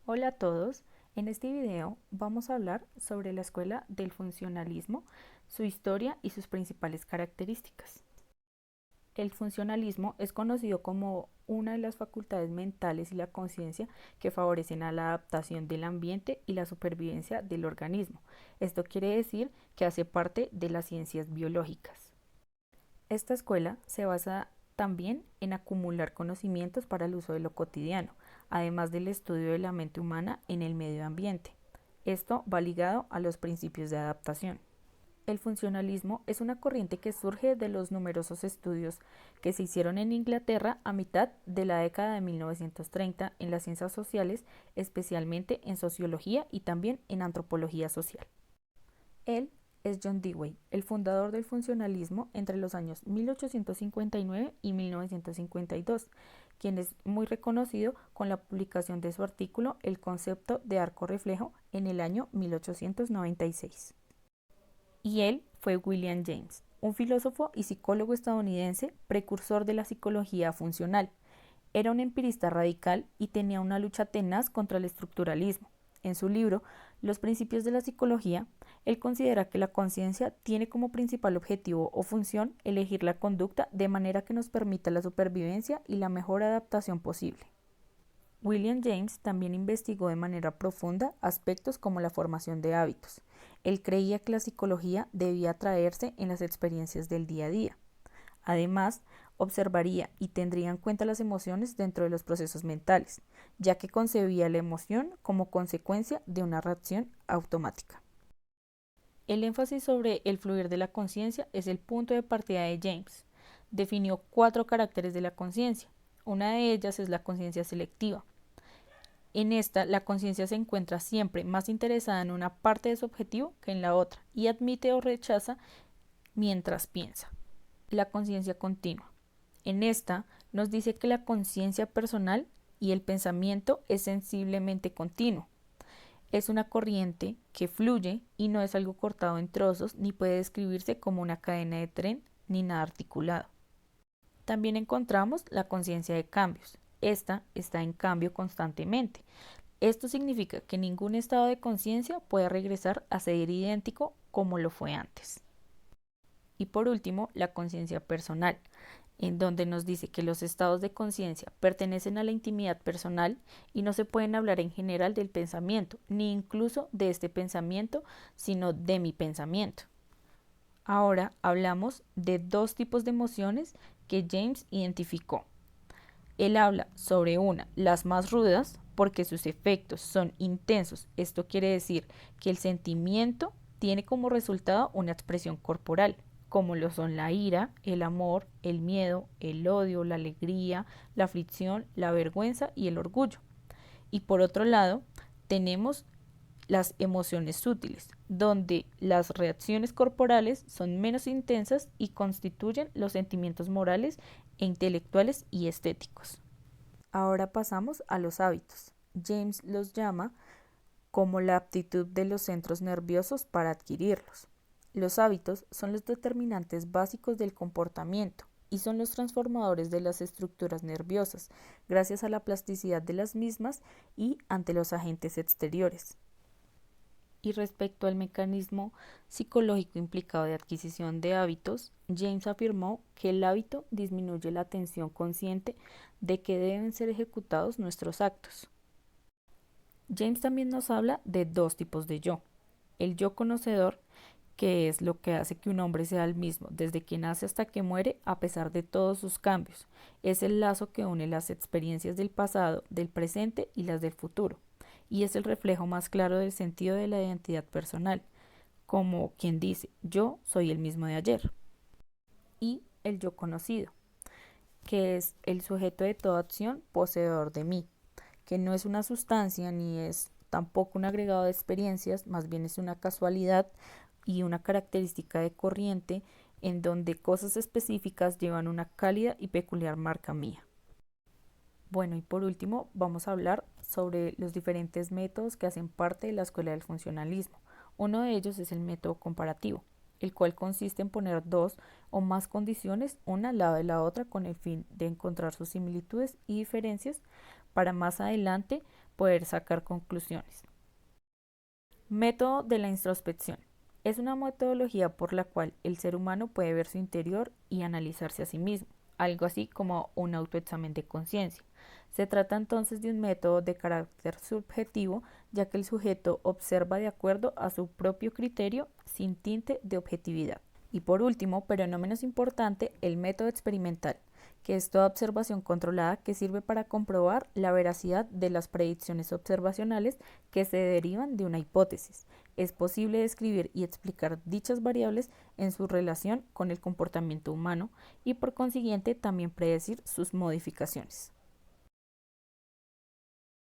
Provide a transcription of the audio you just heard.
Hola a todos, en este video vamos a hablar sobre la escuela del funcionalismo, su historia y sus principales características. El funcionalismo es conocido como una de las facultades mentales y la conciencia que favorecen a la adaptación del ambiente y la supervivencia del organismo. Esto quiere decir que hace parte de las ciencias biológicas. Esta escuela se basa también en acumular conocimientos para el uso de lo cotidiano, además del estudio de la mente humana en el medio ambiente. Esto va ligado a los principios de adaptación. El funcionalismo es una corriente que surge de los numerosos estudios que se hicieron en Inglaterra a mitad de la década de 1930 en las ciencias sociales, especialmente en sociología y también en antropología social. Él es John Dewey, el fundador del funcionalismo entre los años 1859 y 1952, quien es muy reconocido con la publicación de su artículo El concepto de arco reflejo en el año 1896. Y él fue William James, un filósofo y psicólogo estadounidense precursor de la psicología funcional. Era un empirista radical y tenía una lucha tenaz contra el estructuralismo. En su libro Los principios de la psicología, él considera que la conciencia tiene como principal objetivo o función elegir la conducta de manera que nos permita la supervivencia y la mejor adaptación posible. William James también investigó de manera profunda aspectos como la formación de hábitos. Él creía que la psicología debía traerse en las experiencias del día a día. Además, observaría y tendría en cuenta las emociones dentro de los procesos mentales, ya que concebía la emoción como consecuencia de una reacción automática. El énfasis sobre el fluir de la conciencia es el punto de partida de James. Definió 4 caracteres de la conciencia. Una de ellas es la conciencia selectiva. En esta, la conciencia se encuentra siempre más interesada en una parte de su objetivo que en la otra y admite o rechaza mientras piensa. La conciencia continua. En esta nos dice que la conciencia personal y el pensamiento es sensiblemente continuo. Es una corriente que fluye y no es algo cortado en trozos ni puede describirse como una cadena de tren ni nada articulado. También encontramos la conciencia de cambios. Esta está en cambio constantemente. Esto significa que ningún estado de conciencia puede regresar a ser idéntico como lo fue antes. Y por último, la conciencia personal, en donde nos dice que los estados de conciencia pertenecen a la intimidad personal y no se pueden hablar en general del pensamiento, ni incluso de este pensamiento, sino de mi pensamiento. Ahora hablamos de 2 tipos de emociones que James identificó. Él habla sobre las más rudas, porque sus efectos son intensos. Esto quiere decir que el sentimiento tiene como resultado una expresión corporal, como lo son la ira, el amor, el miedo, el odio, la alegría, la aflicción, la vergüenza y el orgullo. Y por otro lado, tenemos las emociones sutiles, donde las reacciones corporales son menos intensas y constituyen los sentimientos morales e intelectuales y estéticos. Ahora pasamos a los hábitos. James los llama como la aptitud de los centros nerviosos para adquirirlos. Los hábitos son los determinantes básicos del comportamiento y son los transformadores de las estructuras nerviosas, gracias a la plasticidad de las mismas y ante los agentes exteriores. Y respecto al mecanismo psicológico implicado de adquisición de hábitos, James afirmó que el hábito disminuye la atención consciente de que deben ser ejecutados nuestros actos. James también nos habla de 2 tipos de yo. El yo conocedor, que es lo que hace que un hombre sea el mismo desde que nace hasta que muere a pesar de todos sus cambios. Es el lazo que une las experiencias del pasado, del presente y las del futuro. Y es el reflejo más claro del sentido de la identidad personal, como quien dice, yo soy el mismo de ayer. Y el yo conocido, que es el sujeto de toda acción poseedor de mí, que no es una sustancia ni es tampoco un agregado de experiencias, más bien es una casualidad y una característica de corriente en donde cosas específicas llevan una cálida y peculiar marca mía. Bueno, y por último vamos a hablar sobre los diferentes métodos que hacen parte de la escuela del funcionalismo. Uno de ellos es el método comparativo, el cual consiste en poner 2 o más condiciones una al lado de la otra con el fin de encontrar sus similitudes y diferencias para más adelante poder sacar conclusiones. Método de la introspección. Es una metodología por la cual el ser humano puede ver su interior y analizarse a sí mismo, algo así como un autoexamen de conciencia. Se trata entonces de un método de carácter subjetivo, ya que el sujeto observa de acuerdo a su propio criterio sin tinte de objetividad. Y por último, pero no menos importante, el método experimental, que es toda observación controlada que sirve para comprobar la veracidad de las predicciones observacionales que se derivan de una hipótesis. Es posible describir y explicar dichas variables en su relación con el comportamiento humano y por consiguiente también predecir sus modificaciones.